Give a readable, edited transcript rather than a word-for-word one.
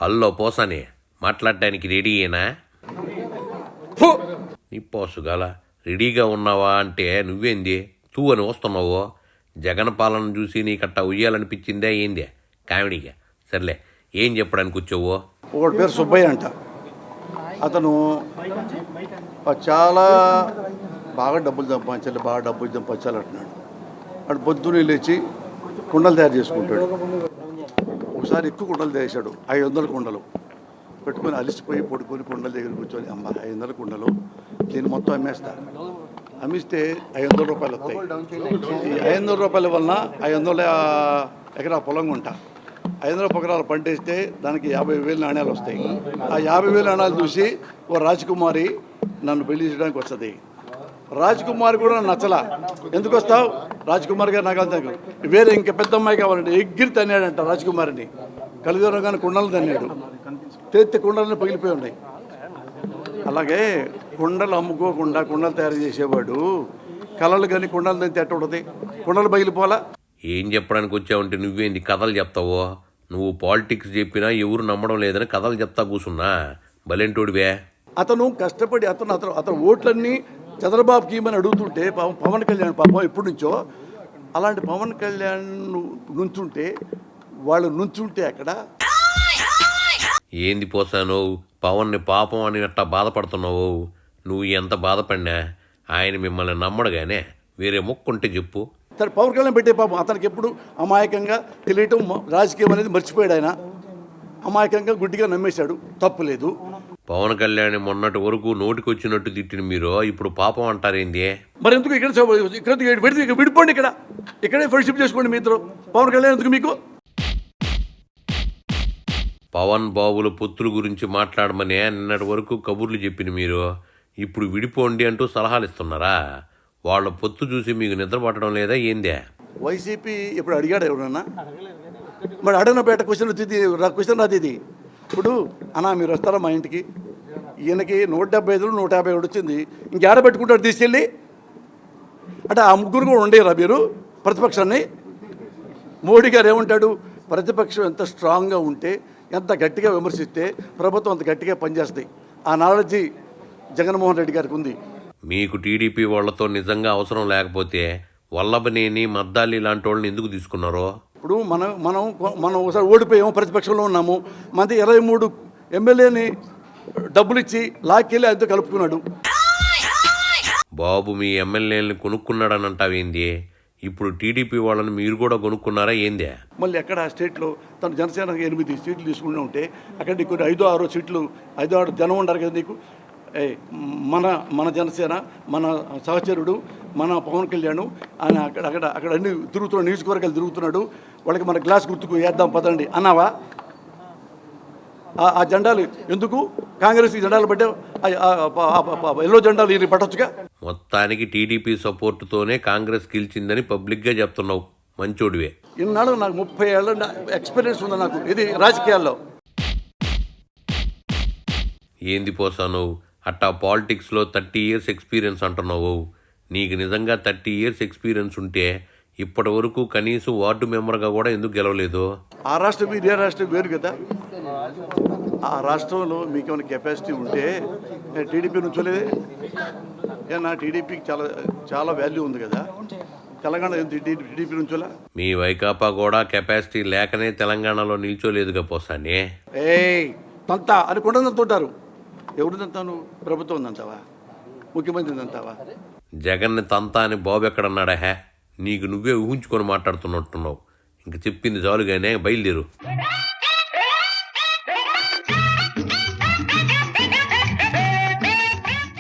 Hello Posani మాట్లాడడానికి రెడీయేనా? నీ పోసుగాల రెడీగా ఉన్నావా అంటే నువ్వేంది తూ అని వస్తున్నావు? జగన్ పాలన చూసి నీకట్టా ఉయ్యాలనిపించిందే ఏందే కామెడీగా? సర్లే, ఏం చెప్పడానికి వచ్చావు? ఒకటి పేరు సుబ్బయ్య అంట. అతను చాలా బాగా డబ్బులు సంపాదించాలి అంటున్నాడు. అటు పొద్దున్నే లేచి కుండలు తయారు చేసుకుంటాడు. ఒకసారి ఎక్కువ కుండలు చేశాడు, 500 కుండలు పెట్టుకొని అలిసిపోయి పడుకొని కుండల దగ్గర కూర్చొని, అమ్మ 500 కుండలు దీన్ని మొత్తం అమ్మిస్తే 500 రూపాయలు వస్తాయి. ఈ 500 రూపాయల వలన 500 ఎకరా పొలం కొంటా, 500 ఎకరాలు పంటేస్తే దానికి 50,000 నాణ్యాలు వస్తాయి. ఆ 50,000 నాణ్యాలు చూసి ఓ రాజకుమారి నన్ను పెళ్లి చేయడానికి వస్తుంది. రాజకుమారి కూడా నచ్చలా. ఎందుకు వస్తావు రాజకుమారి గారు, నాకు అంత వేరే ఇంకా పెద్ద అమ్మాయి కావాలంటే ఎగిరి తన్నాడంట రాజకుమారిని. కలిదూరంగానే కుండలు తన్నాడు, తెత్తి కుండలని పగిలిపోయి ఉన్నాయి. అలాగే కుండలు అమ్ముకోకుండా కుండలు తయారు చేసేవాడు కళలు కానీ కుండలు దాన్ని తేటది, కుండలు పగిలిపోవాలా? ఏం చెప్పడానికి వచ్చావంటే నువ్వేంది కథలు చెప్తావో? నువ్వు పాలిటిక్స్ చెప్పినా ఎవరు నమ్మడం లేదని కథలు చెప్తా కూర్చున్నా బలెంటోడివే. అతను కష్టపడి అతను ఓట్లన్నీ చంద్రబాబుకి ఇమ్మని అడుగుతుంటే పవన్ కళ్యాణ్ పాపం ఎప్పటి నుంచో, అలాంటి పవన్ కళ్యాణ్ నుంచుంటే వాళ్ళు నుంచుంటే అక్కడ ఏంది పోసాను పవన్ని పాపం అని అట్టా బాధపడుతున్నావు? నువ్వు ఎంత బాధపడినా ఆయన మిమ్మల్ని నమ్మడుగానే, వేరే మొక్కుంటే చెప్పు. సరే, పవన్ కళ్యాణ్ పెట్టే పాపం అతనికి ఎప్పుడు అమాయకంగా తెలియటం, రాజకీయం అనేది మర్చిపోయాడు. ఆయన అమాయకంగా గుడ్డిగా నమ్మేశాడు, తప్పు లేదు. పవన్ కళ్యాణ్ మొన్నటి వరకు నోటికొచ్చినట్టు తిట్టిన మీరు ఇప్పుడు పాపం అంటారేంది? మరి ఎందుకు ఇక్కడ విడిపోండి, ఇక్కడే ఫ్రెండ్షిప్ చేసుకోండి మీ ఇద్దరు. పవన్ కళ్యాణ్ ఎందుకు మీకు? పవన్ బాబుల పొత్తుల గురించి మాట్లాడమని నిన్నటి వరకు కబుర్లు చెప్పిన మీరు ఇప్పుడు విడిపోండి అంటూ సలహాలు ఇస్తున్నారా? వాళ్ళ పొత్తు చూసి మీకు నిద్ర పట్టడం లేదా ఏందే? వైసీపీ ఇప్పుడు అడిగాడు ఎవరన్నా? మరి అడగనపేట క్వశ్చన్ రాదు ఇది. ఇప్పుడు అన్నా మీరు వస్తారా మా ఇంటికి? ఈయనకి 175 150 వచ్చింది, ఇంకేడ పెట్టుకుంటాడు తీసుకెళ్ళి? అంటే ఆ ముగ్గురు కూడా ఉండేరా మీరు ప్రతిపక్షాన్ని? మోడీ గారు ఏమంటాడు? ప్రతిపక్షం ఎంత స్ట్రాంగ్గా ఉంటే, ఎంత గట్టిగా విమర్శిస్తే ప్రభుత్వం అంత గట్టిగా పనిచేస్తాయి. ఆ నాలెడ్జి జగన్మోహన్ రెడ్డి గారికి ఉంది. మీకు టీడీపీ వాళ్ళతో నిజంగా అవసరం లేకపోతే వల్లభనేని మద్దాలి లాంటి వాళ్ళని ఎందుకు తీసుకున్నారో? ఇప్పుడు మనం ఒకసారి ఓడిపోయాము, ప్రతిపక్షంలో ఉన్నాము. మంది 23 ఎమ్మెల్యేని డబ్బులు ఇచ్చి లాక్కెళ్ళి ఆయనతో కలుపుకున్నాడు. బాబు మీ ఎమ్మెల్యేలని కొనుక్కున్నాడని అంటావేంది? ఇప్పుడు టీడీపీ వాళ్ళని మీరు కూడా కొనుక్కున్నారా ఏందే? మళ్ళీ ఎక్కడ ఆ స్టేట్లో తను జనసేనకి 8 సీట్లు తీసుకుంటూ ఉంటే అక్కడ నీకు 5-6 సీట్లు 5-6 జనం ఉండరు కదా నీకు. మన జనసేన, మన సహచరుడు, మన పవన్ కళ్యాణ్ ఆయన అక్కడ అన్ని తిరుగుతున్నాడు, నియోజకవర్గాలు తిరుగుతున్నాడు. వాళ్ళకి మన గ్లాస్ గుర్తుకు వేద్దాం పదండి అన్నావా? ఆ జెండాలు ఎందుకు? కాంగ్రెస్ జెండాలు పట్టే ఎల్లో జెండాలు ఇది పట్టొచ్చుగా. మొత్తానికి టీడీపీ సపోర్టుతోనే కాంగ్రెస్ గెలిచిందని పబ్లిక్గా చెప్తున్నావు. మంచోడివే. ఇన్నాళ్ళు నాకు 30 ఏళ్ళ ఎక్స్పీరియన్స్ ఉంది నాకు ఇది రాజకీయాల్లో. ఏంది పోసాను అట్టా పాలిటిక్స్లో 30 ఇయర్స్ ఎక్స్పీరియన్స్ అంటున్నావు? నీకు నిజంగా 30 ఇయర్స్ ఎక్స్పీరియన్స్ ఉంటే ఇప్పటి వరకు కనీసం వార్డు మెంబర్గా కూడా ఎందుకు గెలవలేదు? ఆ రాష్ట్రం ఇదే రాష్ట్రం వేరు కదా. ఆ రాష్ట్రంలో మీకు ఏమైనా కెపాసిటీ ఉంటే టీడీపీ నుంచోలేదే. నా టీడీపీకి చాలా వాల్యూ ఉంది కదా. తెలంగాణ టీడీపీ నుంచోలే. మీ వైకాపా కూడా కెపాసిటీ లేకనే తెలంగాణలో నిల్చోలేదుగా పోసాని. తంతా అని కొండంతుంటారు. ఎవరు తంతాను? ప్రభుత్వం తంతావా? ముఖ్యమంత్రి తంతావా? జగన్ని తంతా అని బాబు ఎక్కడన్నాడా? నీకు నువ్వే ఊహించుకొని మాట్లాడుతున్నట్టున్నావు. ఇంక చెప్పింది చాలుగానే, బయలుదేరు.